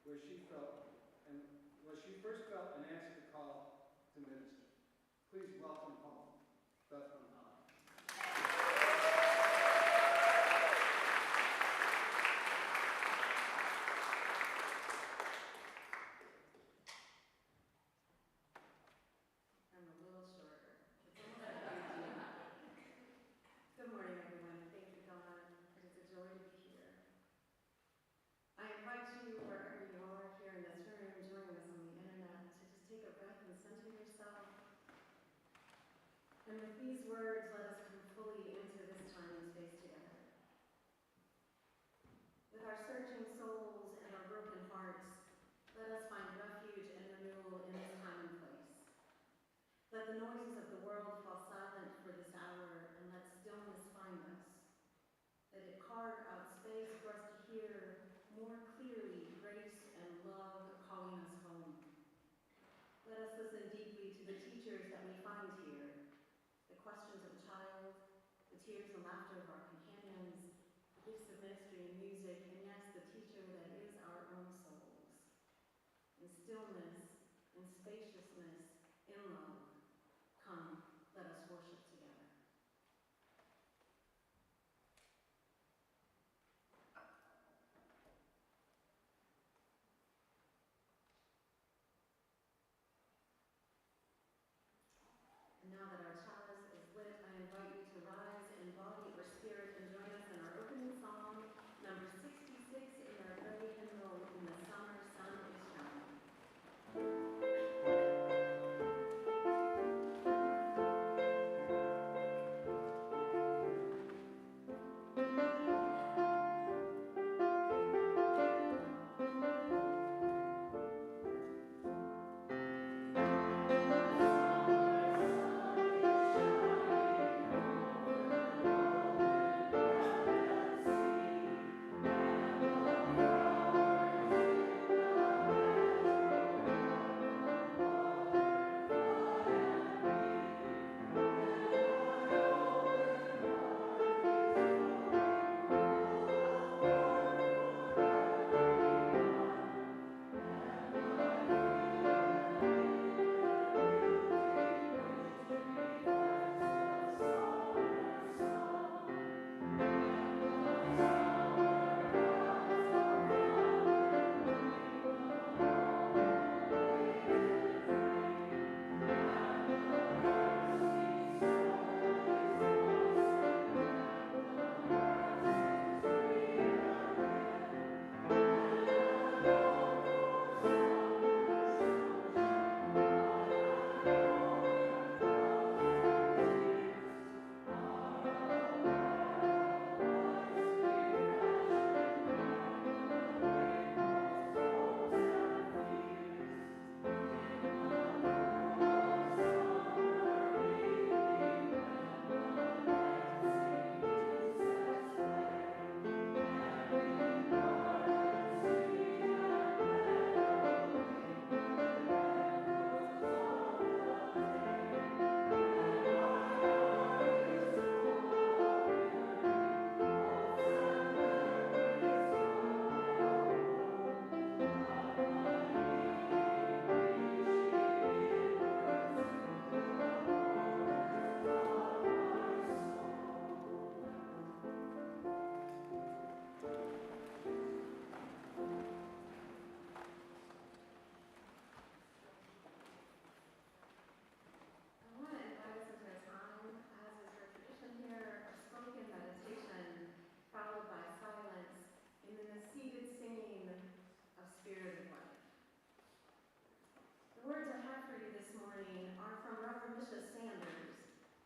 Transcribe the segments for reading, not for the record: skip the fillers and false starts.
where she first felt and answered the call to minister. Please welcome home Beth Monhollen. Good morning, everyone. Thank you, God. It is a joy to be here. I invite you, wherever you are, here in this room, joining us on the internet, to just take a breath and center yourself. And with these words, let us come fully into this time and space together. With our searching souls and our broken hearts, let us find refuge and renewal in this time and place. Let the noises of the world fall silent for this hour, and let stillness find us. Let it carve out space for us to hear more clearly grace and love calling us home. Let us listen deeply to the teachers that we find here, the questions of a child, the tears and laughter of our companions, the gifts of ministry and music, and yes, the teacher that is our own souls. In stillness, in spaciousness, in love, come, let us worship together. And now that our chalice is lit, I invite you to rise in body or spirit and join us in our opening song, number 66 in our early hymnal, "In the Summer Sun is Shining."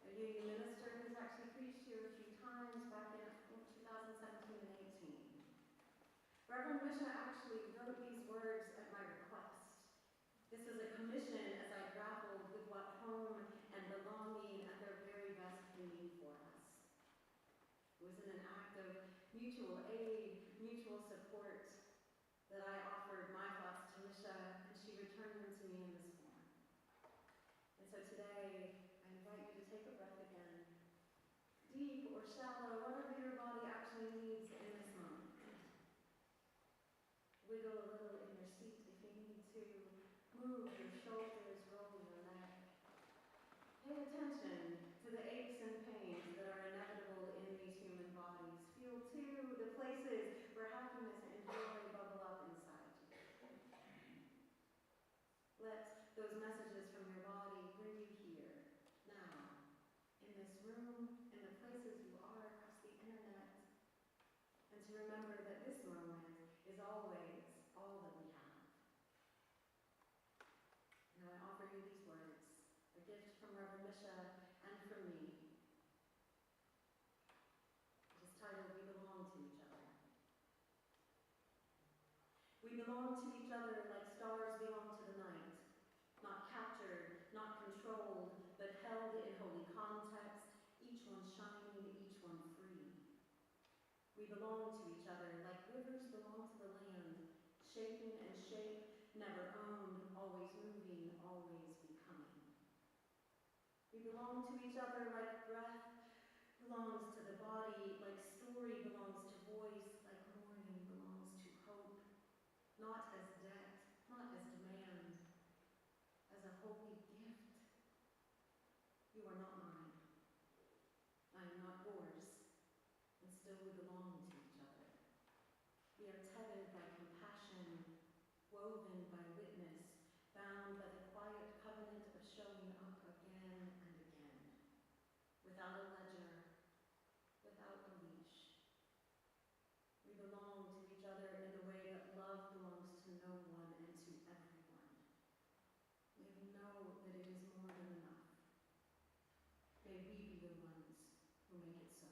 a UU minister who's actually preached here a few times back in 2017 and 18. Reverend Bishop actually wrote these words at my request. This was a commission as I grappled with what home and belonging at their very best can mean for us. It was in an act of mutual aid, mutual support, that I offered my thoughts to Misha, and she returned them to me in this form. And so today, I invite you to take a breath again, deep or shallow, whatever your body actually needs in this moment. Wiggle a little in your to move your shoulders, roll your neck. Pay attention to the aches and pains that are inevitable in these human bodies. Feel, too, the places where happiness and joy bubble up inside you. Let those messages from your body bring you here, now, in this room, in the places you are across the internet, and to remember that this moment is always all that we have. Now I offer you these words, a gift from Reverend Misha and from me. It is titled, We Belong to Each Other. We belong to each other like stars belong to the night, not captured, not controlled, but held in holy context, each one shining, each one free. We belong to each other like rivers belong to the land, shaping and shape, never owned, always moving, always becoming. We belong to each other like breath belongs to the body, like story belongs to voice, like mourning belongs to hope, not as debt, not as demand, as a holy gift. You are not mine. I am not yours, and still we belong to each other. We are tethered by compassion, woven by witness, bound by the quiet covenant of showing up again and again, without a ledger, without a leash. We belong to each other in the way that love belongs to no one and to everyone. May we know that it is more than enough. May we be the ones who make it so.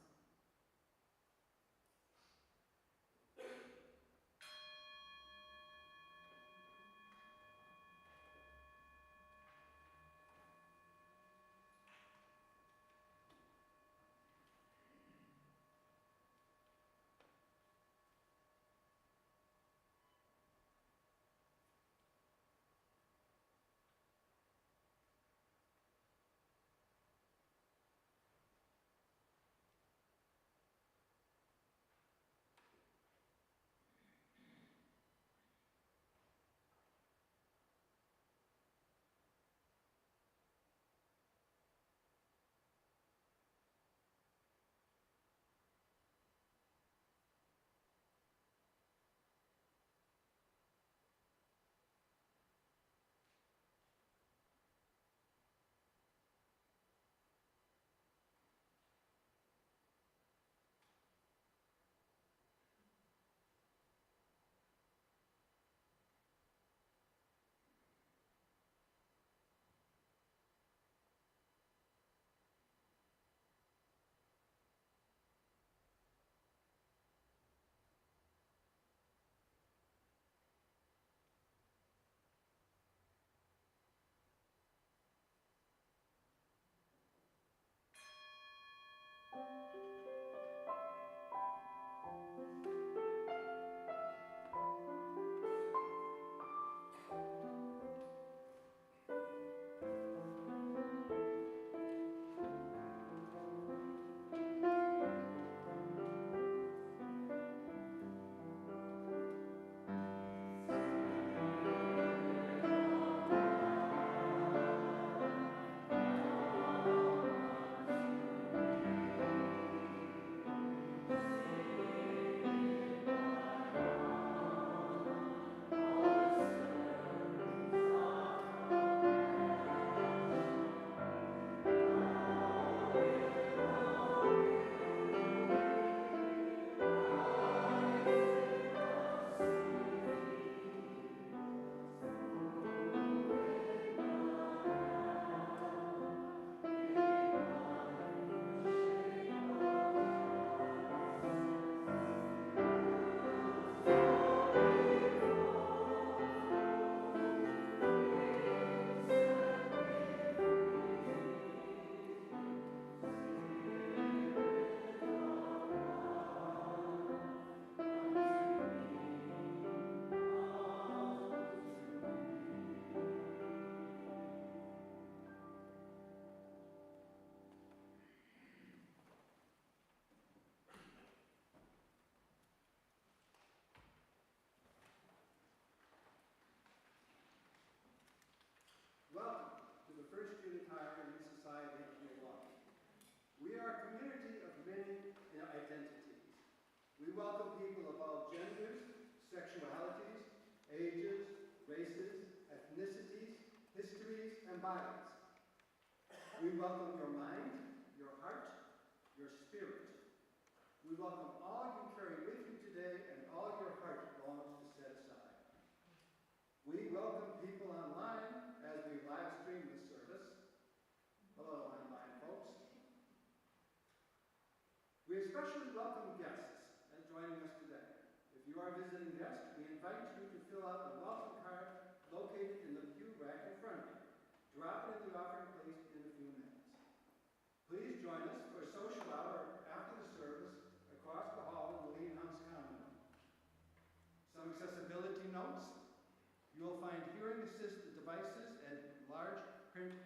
welcome people of all genders, sexualities, ages, races, ethnicities, histories, and bodies. We welcome your mind, your heart, your spirit. We welcome all you carry with you today and all your heart longs to set aside. We welcome people online as we live stream this service. Hello, online folks. We especially welcome guests joining us today. If you are a visiting guest, we invite you to fill out the welcome card located in the pew rack in front of you. Drop it in the offering plate in a few minutes. Please join us for a social hour after the service across the hall in the Lean House Common Room. Some accessibility notes. You will find hearing assist devices and large print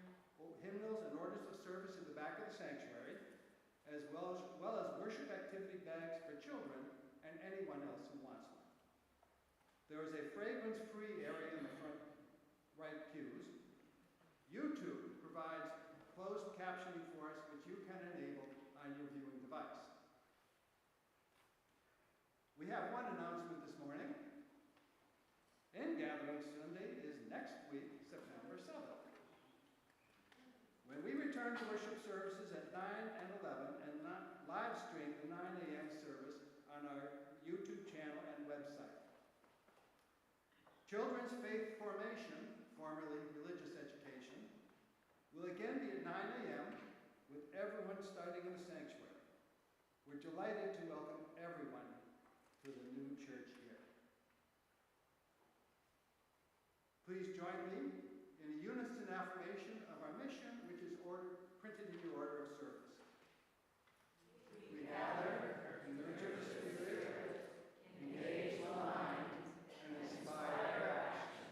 hymnals and orders of service in the back of the sanctuary, as well as worship activity bags for children and anyone else who wants one. There is a fragrance-free area in the front right pews. YouTube provides closed captioning for us, which you can enable on your viewing device. We have one announcement this morning. In-gathering Sunday is next week, September 7th. When we return to worship services at 9 and 11 and live stream the 9 a.m. service on our YouTube channel and website. Children's faith formation, formerly religious education, will again be at 9 a.m. with everyone starting in the sanctuary. We're delighted to welcome everyone to the new church year. Please join me in a unison affirmation of our mission, which is printed in your order of service. We gather in the nurture the spirit, engage the mind, and inspire action.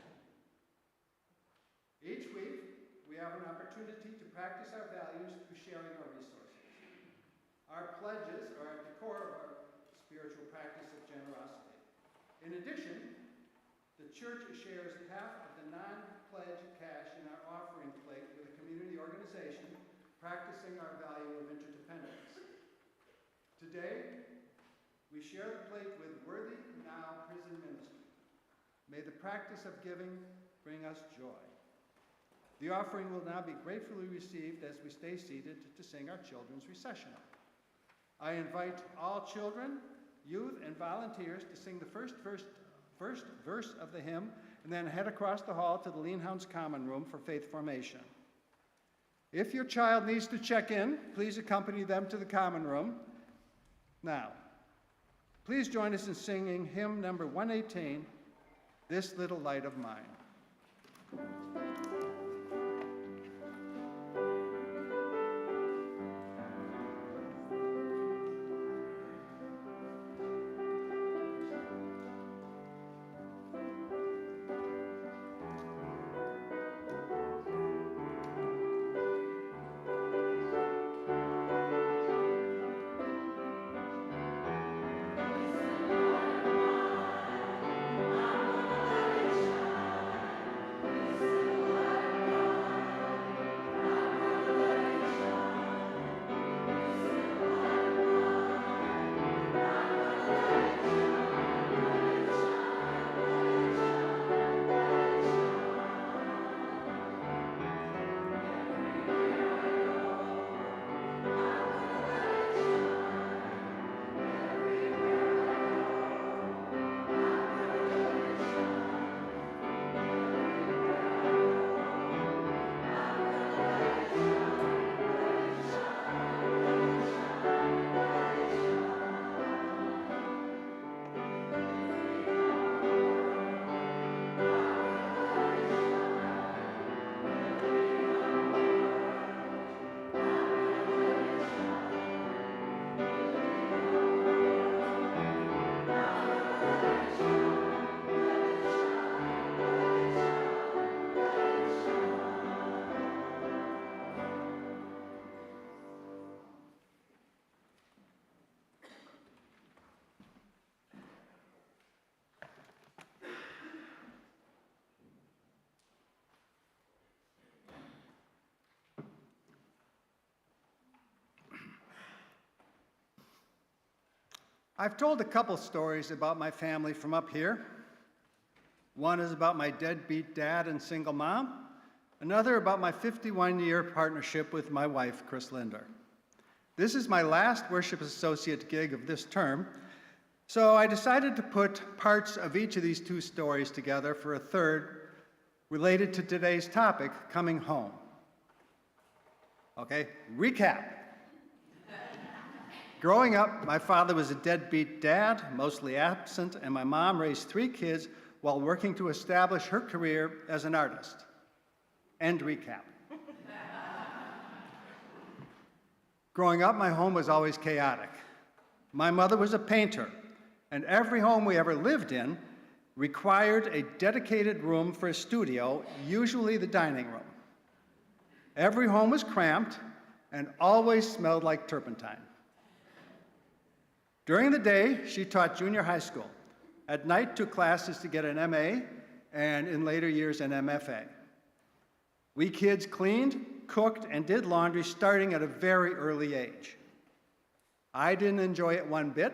Each week, we have an opportunity to practice our values through sharing our resources. Our pledges are at the core of our spiritual practice of generosity. In addition, the church shares half of the non-pledge cash in our offering plate with a community organization practicing our value of interdependence. Today, we share the plate with Worthy Now Prison Ministry. May the practice of giving bring us joy. The offering will now be gratefully received as we stay seated to sing our children's recessional. I invite all children, youth, and volunteers to sing the first verse of the hymn and then head across the hall to the Lean House Common Room for faith formation. If your child needs to check in, please accompany them to the common room. Now, please join us in singing hymn number 118, This Little Light of Mine. Thank you. I've told a couple stories about my family from up here. One is about my deadbeat dad and single mom. Another about my 51-year partnership with my wife, Chris Linder. This is my last worship associate gig of this term, so I decided to put parts of each of these two stories together for a third related to today's topic, coming home. Okay, recap. Growing up, my father was a deadbeat dad, mostly absent, and my mom raised 3 kids while working to establish her career as an artist. End recap. Growing up, my home was always chaotic. My mother was a painter, and every home we ever lived in required a dedicated room for a studio, usually the dining room. Every home was cramped and always smelled like turpentine. During the day, she taught junior high school. At night, took classes to get an MA, and in later years, an MFA. We kids cleaned, cooked, and did laundry starting at a very early age. I didn't enjoy it one bit.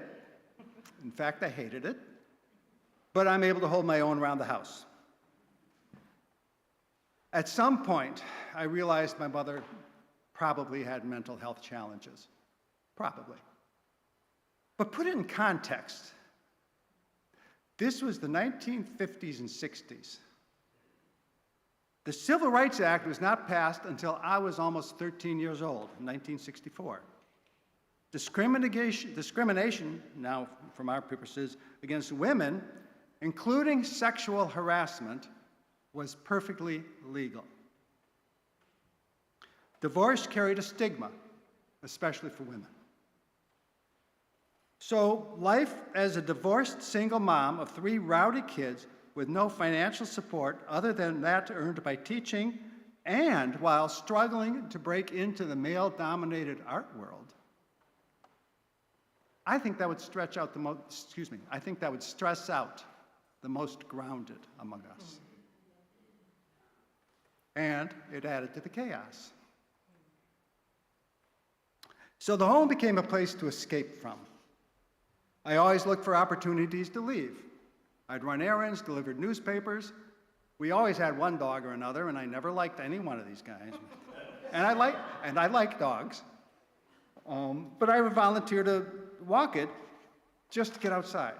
In fact, I hated it. But I'm able to hold my own around the house. At some point, I realized my mother probably had mental health challenges. Probably. But put it in context. This was the 1950s and 60s. The Civil Rights Act was not passed until I was almost 13 years old, in 1964. Discrimination, now from our purposes, against women, including sexual harassment, was perfectly legal. Divorce carried a stigma, especially for women. So life as a divorced single mom of 3 rowdy kids with no financial support other than that earned by teaching and while struggling to break into the male-dominated art world, I think that would stress out the most grounded among us. And it added to the chaos. So the home became a place to escape from. I always looked for opportunities to leave. I'd run errands, delivered newspapers. We always had one dog or another, and I never liked any one of these guys. And I like dogs. But I would volunteer to walk it just to get outside.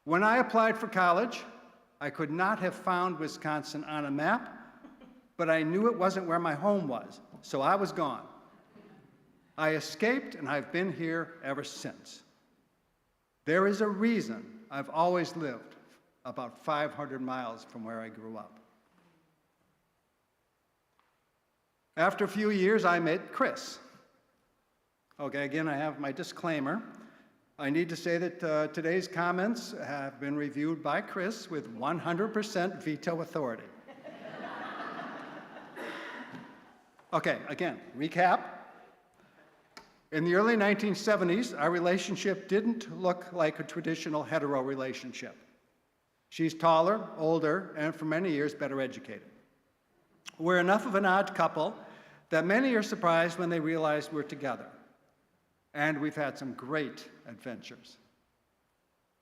When I applied for college, I could not have found Wisconsin on a map, but I knew it wasn't where my home was, so I was gone. I escaped, and I've been here ever since. There is a reason I've always lived about 500 miles from where I grew up. After a few years, I met Chris. Okay, again, I have my disclaimer. I need to say that today's comments have been reviewed by Chris with 100% veto authority. Okay, again, recap. In the early 1970s, our relationship didn't look like a traditional hetero relationship. She's taller, older, and for many years better educated. We're enough of an odd couple that many are surprised when they realize we're together. And we've had some great adventures.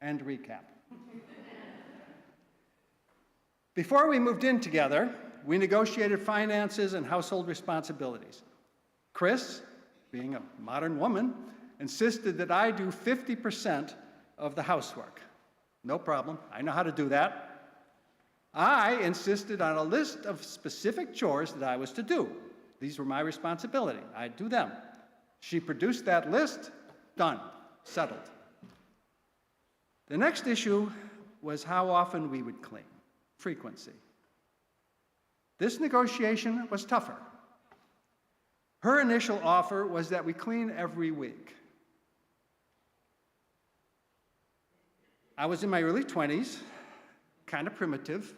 End recap. Before we moved in together, we negotiated finances and household responsibilities. Chris, being a modern woman, insisted that I do 50% of the housework. No problem, I know how to do that. I insisted on a list of specific chores that I was to do. These were my responsibility, I'd do them. She produced that list, done, settled. The next issue was how often we would clean, frequency. This negotiation was tougher. Her initial offer was that we clean every week. I was in my early 20s, kind of primitive.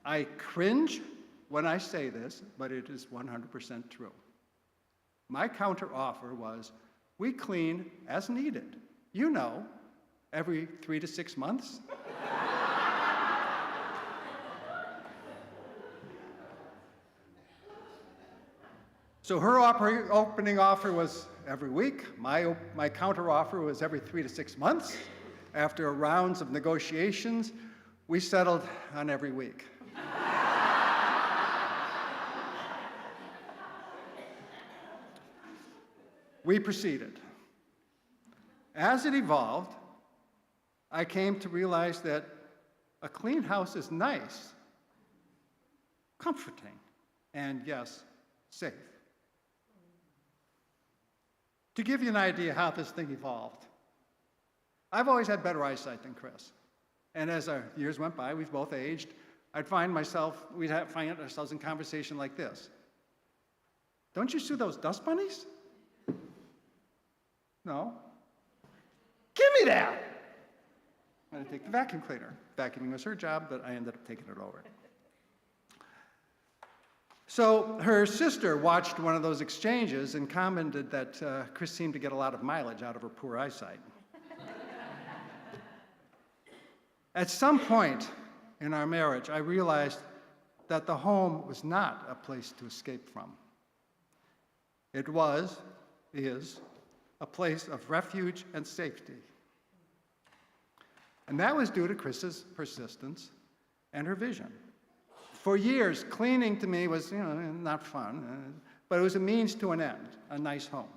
I cringe when I say this, but it is 100% true. My counteroffer was, we clean as needed. You know, every 3 to 6 months. So her opening offer was every week. My counteroffer was every 3 to 6 months. After rounds of negotiations, we settled on every week. We proceeded. As it evolved, I came to realize that a clean house is nice, comforting, and yes, safe. To give you an idea how this thing evolved, I've always had better eyesight than Chris. And as our years went by, we've both aged, we'd find ourselves in conversation like this. Don't you see those dust bunnies? No. Give me that! I'm gonna take the vacuum cleaner. Vacuuming was her job, but I ended up taking it over. So her sister watched one of those exchanges and commented that Chris seemed to get a lot of mileage out of her poor eyesight. At some point in our marriage, I realized that the home was not a place to escape from. It is, a place of refuge and safety. And that was due to Chris's persistence and her vision. For years, cleaning to me was, not fun, but it was a means to an end, a nice home.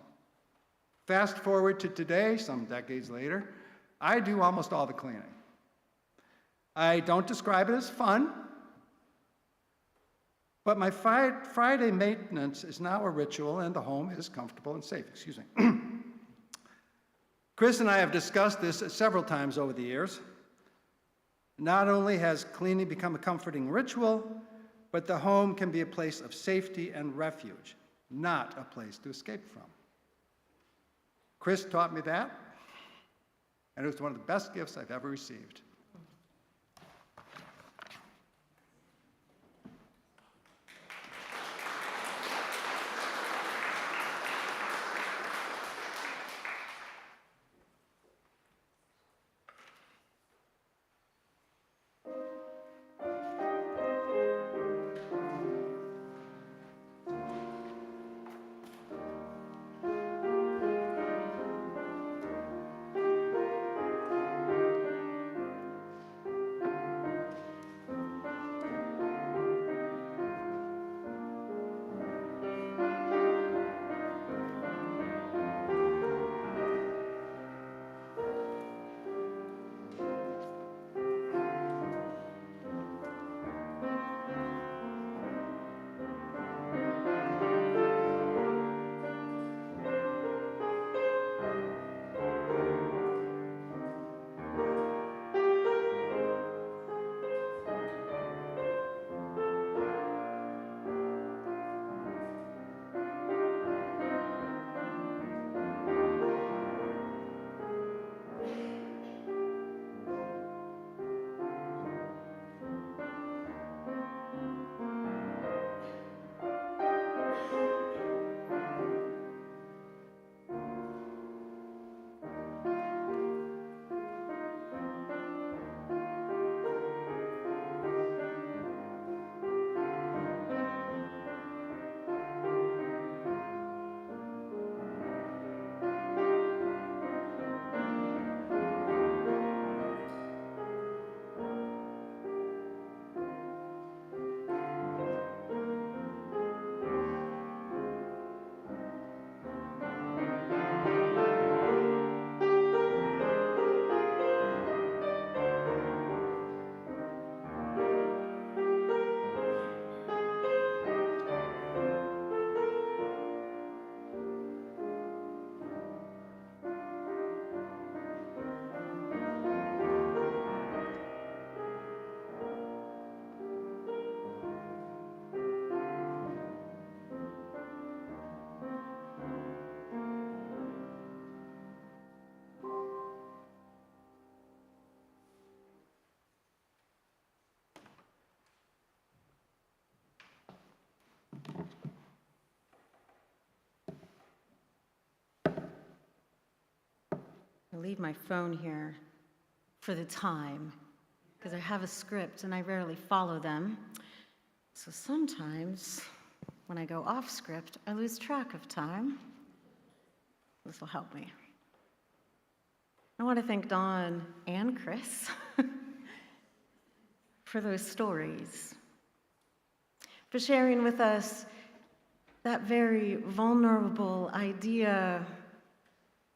Fast forward to today, some decades later, I do almost all the cleaning. I don't describe it as fun, but my Friday maintenance is now a ritual and the home is comfortable and safe. Excuse me. Chris and I have discussed this several times over the years. Not only has cleaning become a comforting ritual, but the home can be a place of safety and refuge, not a place to escape from. Chris taught me that, and it was one of the best gifts I've ever received. I leave my phone here for the time, because I have a script and I rarely follow them. So sometimes when I go off script, I lose track of time. This will help me. I want to thank Dawn and Chris for those stories, for sharing with us that very vulnerable idea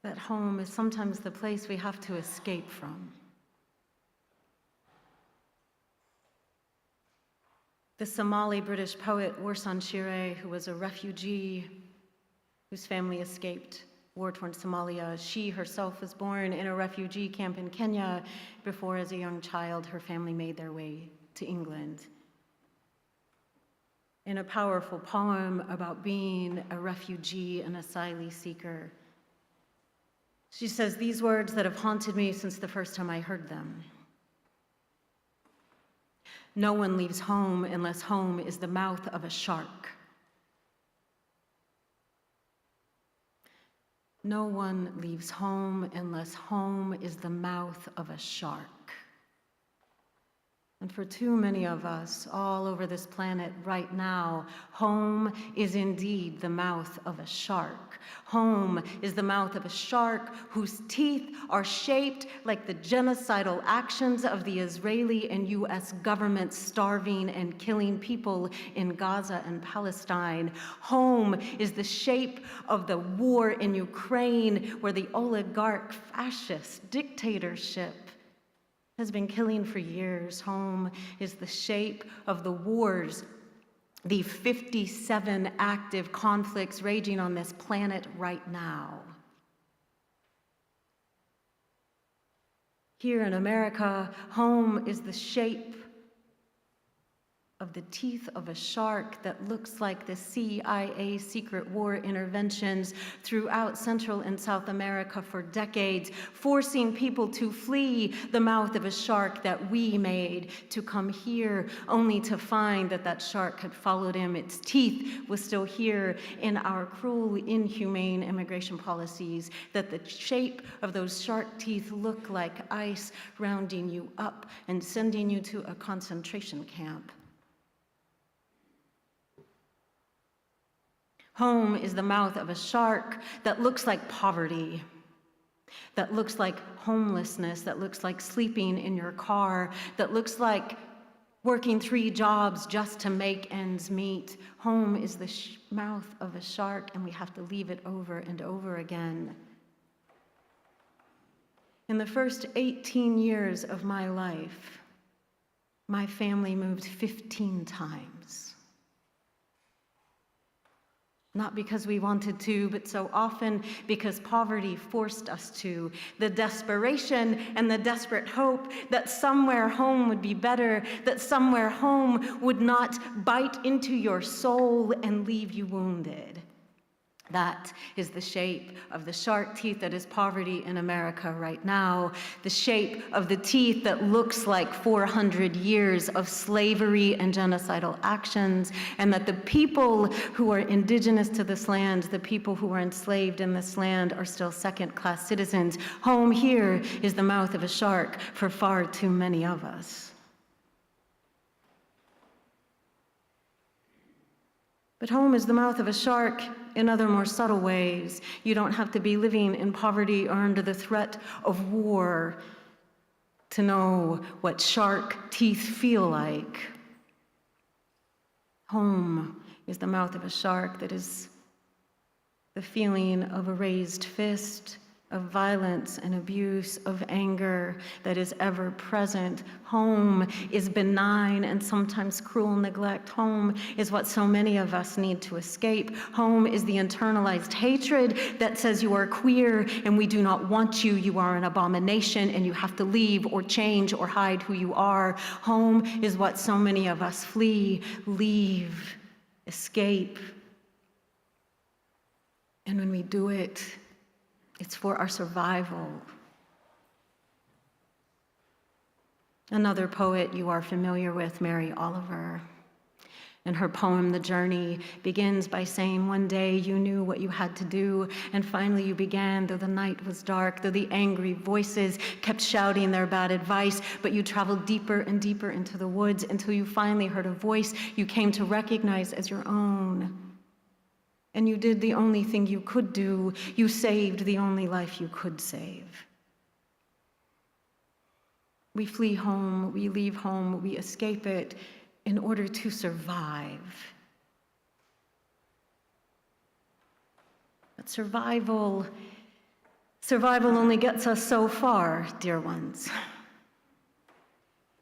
that home is sometimes the place we have to escape from. The Somali British poet Warsan Shire, who was a refugee whose family escaped war-torn Somalia. She herself was born in a refugee camp in Kenya before, as a young child, her family made their way to England. In a powerful poem about being a refugee and asylum seeker, she says these words that have haunted me since the first time I heard them. No one leaves home unless home is the mouth of a shark. No one leaves home unless home is the mouth of a shark. And for too many of us all over this planet right now, home is indeed the mouth of a shark. Home is the mouth of a shark whose teeth are shaped like the genocidal actions of the Israeli and US governments starving and killing people in Gaza and Palestine. Home is the shape of the war in Ukraine, where the oligarch fascist dictatorship has been killing for years. Home is the shape of the wars, the 57 active conflicts raging on this planet right now. Here in America, home is the shape of the teeth of a shark that looks like the CIA secret war interventions throughout Central and South America for decades, forcing people to flee the mouth of a shark that we made, to come here only to find that that shark had followed him. Its teeth was still here in our cruel, inhumane immigration policies, that the shape of those shark teeth look like ice rounding you up and sending you to a concentration camp. Home is the mouth of a shark that looks like poverty, that looks like homelessness, that looks like sleeping in your car, that looks like working 3 jobs just to make ends meet. Home is the mouth of a shark, and we have to leave it over and over again. In the first 18 years of my life, my family moved 15 times. Not because we wanted to, but so often because poverty forced us to. The desperation and the desperate hope that somewhere home would be better, that somewhere home would not bite into your soul and leave you wounded. That is the shape of the shark teeth that is poverty in America right now, the shape of the teeth that looks like 400 years of slavery and genocidal actions, and that the people who are indigenous to this land, the people who are enslaved in this land, are still second-class citizens. Home here is the mouth of a shark for far too many of us. But home is the mouth of a shark in other more subtle ways. You don't have to be living in poverty or under the threat of war to know what shark teeth feel like. Home is the mouth of a shark that is the feeling of a raised fist, of violence and abuse, of anger that is ever present. Home is benign and sometimes cruel neglect. Home is what so many of us need to escape. Home is the internalized hatred that says you are queer and we do not want you, you are an abomination, and you have to leave or change or hide who you are. Home is what so many of us flee, leave, escape. And when we do it, it's for our survival. Another poet you are familiar with, Mary Oliver, in her poem, The Journey, begins by saying, one day you knew what you had to do, and finally you began, though the night was dark, though the angry voices kept shouting their bad advice, but you traveled deeper and deeper into the woods until you finally heard a voice you came to recognize as your own. and you did the only thing you could do. You saved the only life you could save. We flee home, we leave home, we escape it in order to survive. But survival only gets us so far, dear ones.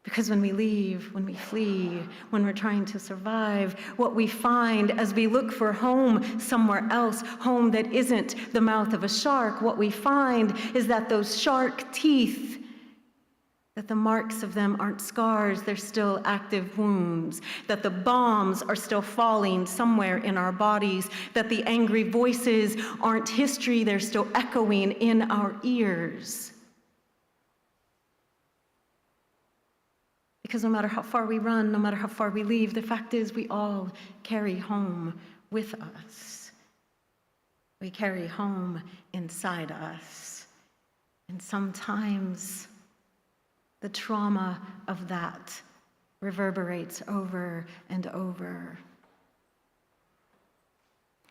Because when we leave, when we flee, when we're trying to survive, what we find as we look for home somewhere else, home that isn't the mouth of a shark, what we find is that those shark teeth, that the marks of them aren't scars, they're still active wounds, that the bombs are still falling somewhere in our bodies, that the angry voices aren't history, they're still echoing in our ears. Because no matter how far we run, no matter how far we leave, the fact is we all carry home with us. We carry home inside us. And sometimes the trauma of that reverberates over and over.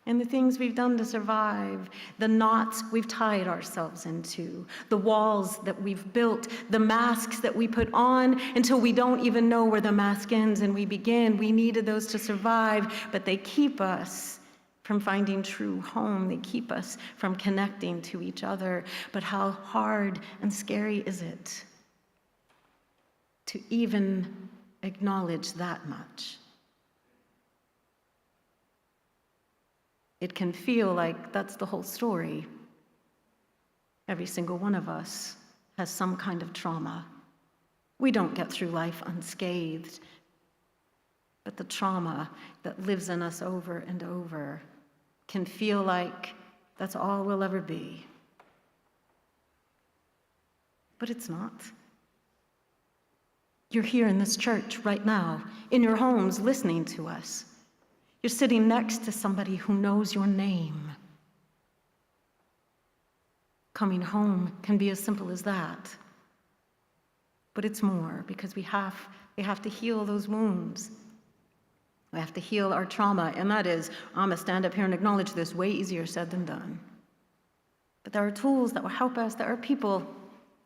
And the things we've done to survive, the knots we've tied ourselves into, the walls that we've built, the masks that we put on until we don't even know where the mask ends and we begin. We needed those to survive, but they keep us from finding true home. They keep us from connecting to each other. But how hard and scary is it to even acknowledge that much? It can feel like that's the whole story. Every single one of us has some kind of trauma. We don't get through life unscathed, but the trauma that lives in us over and over can feel like that's all we'll ever be. But it's not. You're here in this church right now, in your homes, listening to us. You're sitting next to somebody who knows your name. Coming home can be as simple as that. But it's more, because we have to heal those wounds. We have to heal our trauma, and that is, I'm gonna stand up here and acknowledge this, way easier said than done. But there are tools that will help us. There are people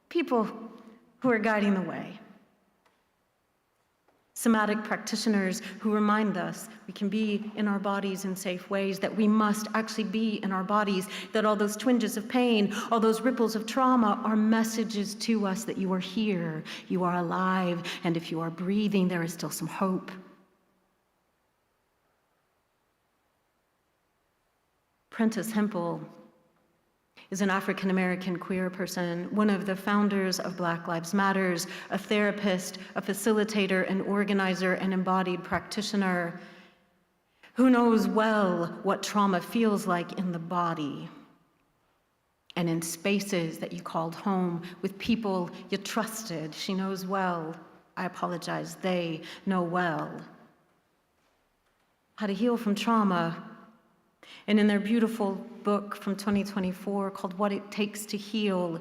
who are guiding the way. Somatic practitioners who remind us we can be in our bodies in safe ways, that we must actually be in our bodies, that all those twinges of pain, all those ripples of trauma are messages to us that you are here, you are alive, and if you are breathing, there is still some hope. Prentice Hempel is an African-American queer person, one of the founders of Black Lives Matters, a therapist, a facilitator, an organizer, an embodied practitioner who knows well what trauma feels like in the body and in spaces that you called home with people you trusted. She knows well, I apologize, they know well how to heal from trauma. And in their beautiful book from 2024 called What It Takes to Heal,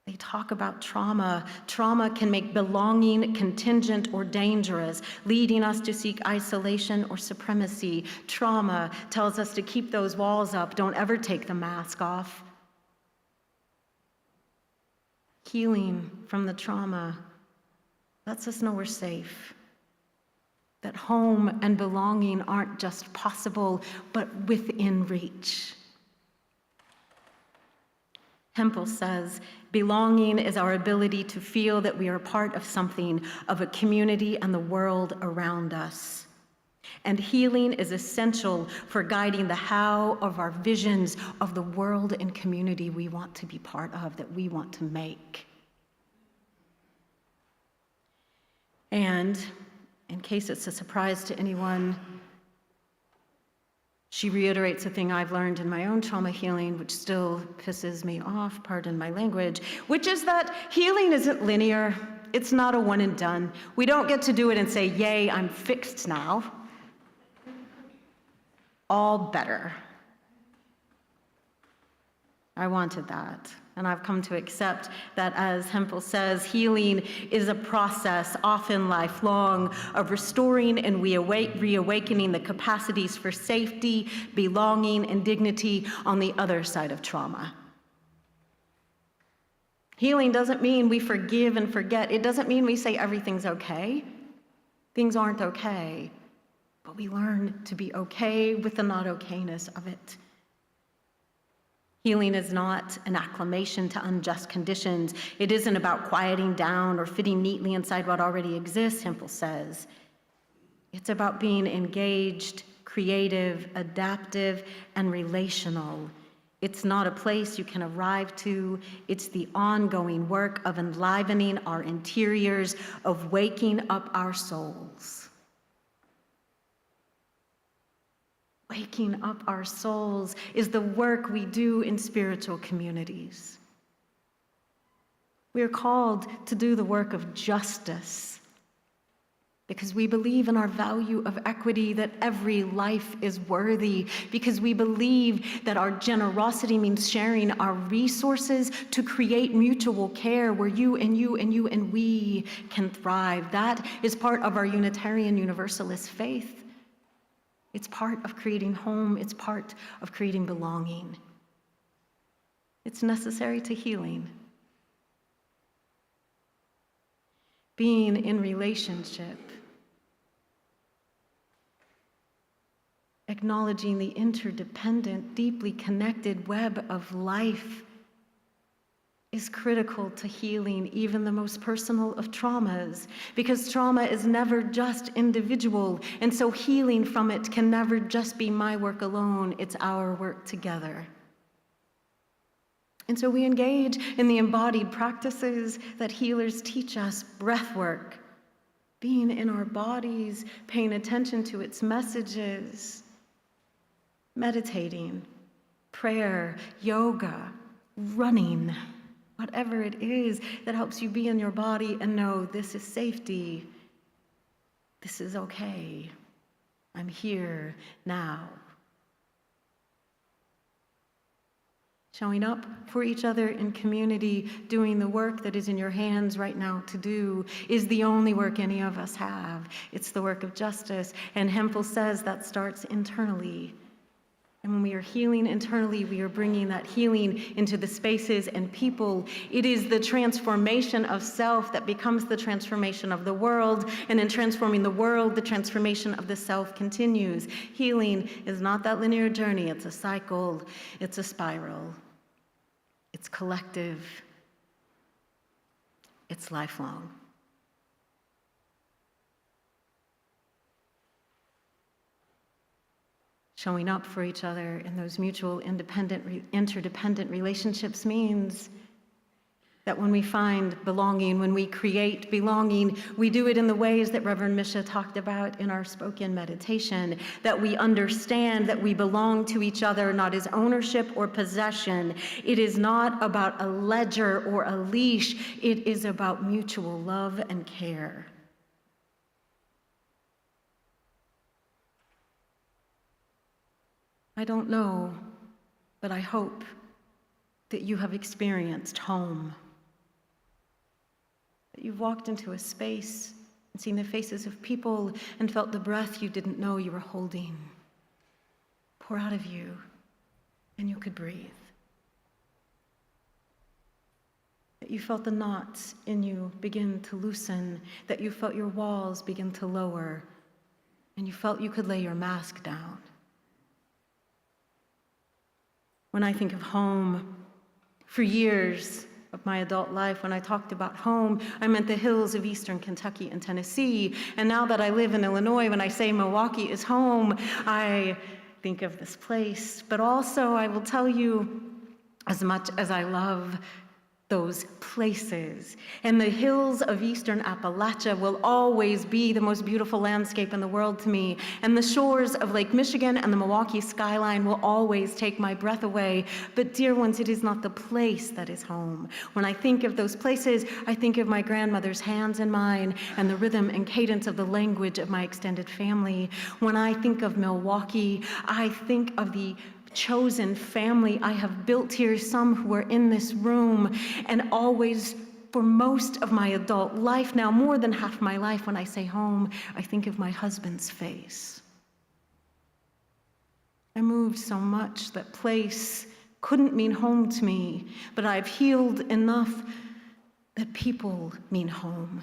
they talk about trauma. Trauma can make belonging contingent or dangerous, leading us to seek isolation or supremacy. Trauma tells us to keep those walls up, don't ever take the mask off. Healing from the trauma lets us know we're safe, that home and belonging aren't just possible, but within reach. Hempel says, belonging is our ability to feel that we are part of something, of a community and the world around us. And healing is essential for guiding the how of our visions of the world and community we want to be part of, that we want to make. And in case it's a surprise to anyone, she reiterates a thing I've learned in my own trauma healing, which still pisses me off, pardon my language, which is that healing isn't linear. It's not a one and done. We don't get to do it and say, yay, I'm fixed now. All better. I wanted that. And I've come to accept that, as Hempel says, healing is a process, often lifelong, of restoring and reawakening the capacities for safety, belonging, and dignity on the other side of trauma. Healing doesn't mean we forgive and forget. It doesn't mean we say everything's okay. Things aren't okay. But we learn to be okay with the not okayness of it. Healing is not an acclamation to unjust conditions. It isn't about quieting down or fitting neatly inside what already exists, Hempel says. It's about being engaged, creative, adaptive, and relational. It's not a place you can arrive to. It's the ongoing work of enlivening our interiors, of waking up our souls. Waking up our souls is the work we do in spiritual communities. We are called to do the work of justice because we believe in our value of equity, that every life is worthy, because we believe that our generosity means sharing our resources to create mutual care where you and you and you and we can thrive. That is part of our Unitarian Universalist faith. It's part of creating home. It's part of creating belonging. It's necessary to healing. Being in relationship, acknowledging the interdependent, deeply connected web of life is critical to healing even the most personal of traumas, because trauma is never just individual, and so healing from it can never just be my work alone. It's our work together. And so we engage in the embodied practices that healers teach us: breath work, being in our bodies, paying attention to its messages, meditating, prayer, yoga, running, whatever it is that helps you be in your body and know this is safety, this is okay, I'm here now. Showing up for each other in community, doing the work that is in your hands right now to do, is the only work any of us have. It's the work of justice, and Hempel says that starts internally. And when we are healing internally, we are bringing that healing into the spaces and people. It is the transformation of self that becomes the transformation of the world, and in transforming the world, the transformation of the self continues. Healing is not that linear journey. It's a cycle. It's a spiral. It's collective. It's lifelong. Showing up for each other in those mutual, interdependent relationships means that when we find belonging, when we create belonging, we do it in the ways that Reverend Misha talked about in our spoken meditation, that we understand that we belong to each other, not as ownership or possession. It is not about a ledger or a leash. It is about mutual love and care. I don't know, but I hope that you have experienced home. That you've walked into a space and seen the faces of people and felt the breath you didn't know you were holding pour out of you, and you could breathe. That you felt the knots in you begin to loosen, that you felt your walls begin to lower, and you felt you could lay your mask down. When I think of home, for years of my adult life, when I talked about home, I meant the hills of eastern Kentucky and Tennessee. And now that I live in Illinois, when I say Milwaukee is home, I think of this place. But also, I will tell you, as much as I love those places, and the hills of eastern Appalachia will always be the most beautiful landscape in the world to me, and the shores of Lake Michigan and the Milwaukee skyline will always take my breath away. But dear ones, it is not the place that is home. When I think of those places, I think of my grandmother's hands in mine and the rhythm and cadence of the language of my extended family. When I think of Milwaukee, I think of the chosen family I have built here, some who are in this room, and always, for most of my adult life, now more than half my life, when I say home, I think of my husband's face. I moved so much that place couldn't mean home to me, but I've healed enough that people mean home.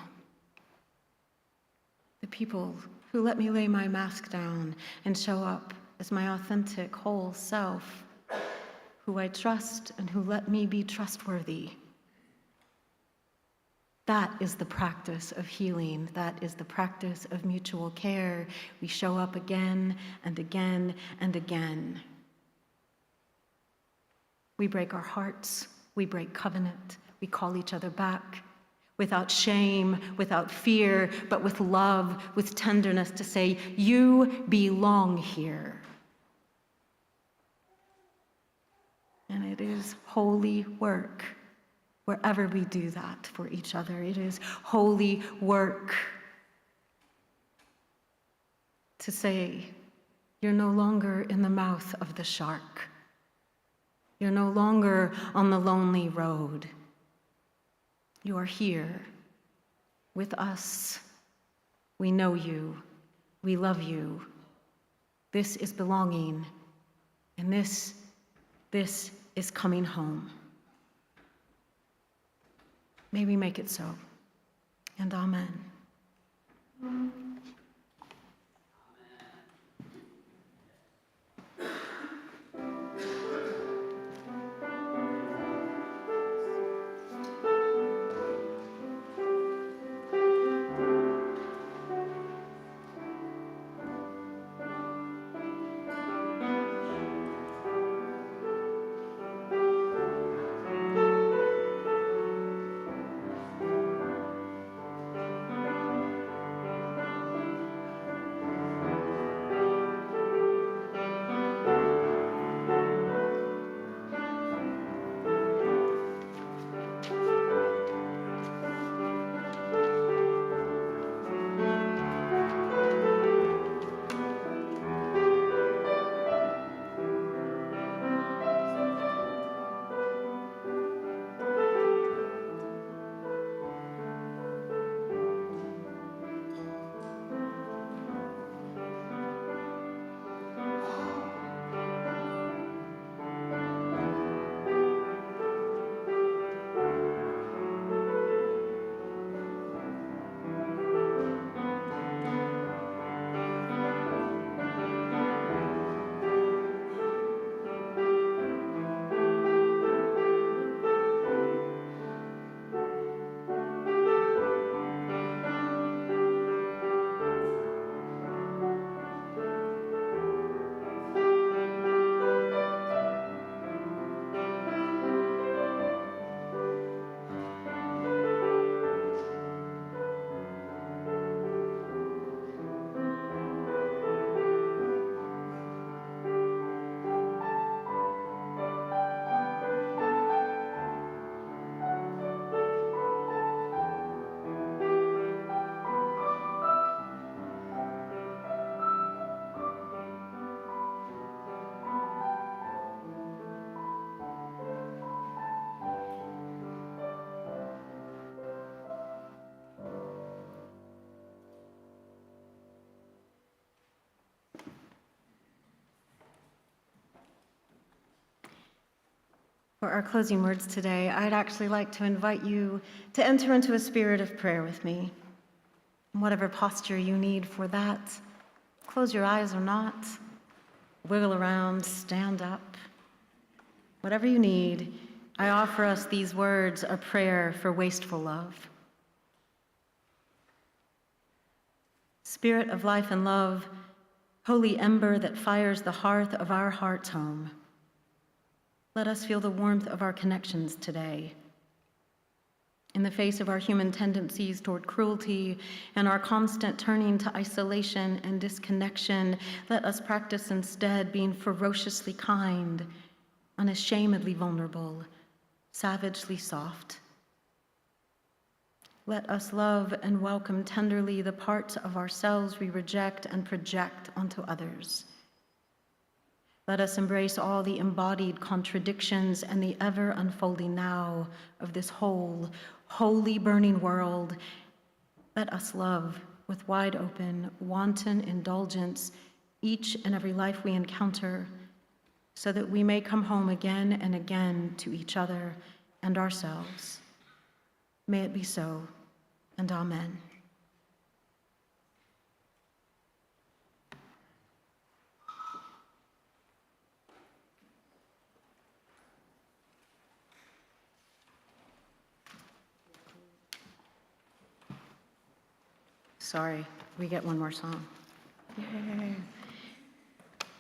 The people who let me lay my mask down and show up as my authentic, whole self, who I trust and who let me be trustworthy. That is the practice of healing. That is the practice of mutual care. We show up again and again and again. We break our hearts. We break covenant. We call each other back without shame, without fear, but with love, with tenderness, to say, you belong here. And it is holy work wherever we do that for each other. It is holy work to say, you're no longer in the mouth of the shark. You're no longer on the lonely road. You are here with us. We know you. We love you. This is belonging, and this is coming home. May we make it so, and amen. For our closing words today, I'd actually like to invite you to enter into a spirit of prayer with me. Whatever posture you need for that, close your eyes or not, wiggle around, stand up. Whatever you need, I offer us these words, a prayer for wasteful love. Spirit of life and love, holy ember that fires the hearth of our heart's home, let us feel the warmth of our connections today. In the face of our human tendencies toward cruelty and our constant turning to isolation and disconnection, let us practice instead being ferociously kind, unashamedly vulnerable, savagely soft. Let us love and welcome tenderly the parts of ourselves we reject and project onto others. Let us embrace all the embodied contradictions and the ever-unfolding now of this whole, holy, burning world. Let us love with wide open, wanton indulgence each and every life we encounter, so that we may come home again and again to each other and ourselves. May it be so, and amen. Sorry, we get one more song. Yay.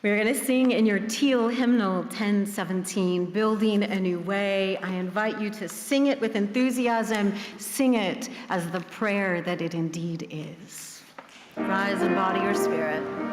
We're going to sing in your teal hymnal 1017, Building a New Way. I invite you to sing it with enthusiasm. Sing it as the prayer that it indeed is. Rise in body or spirit.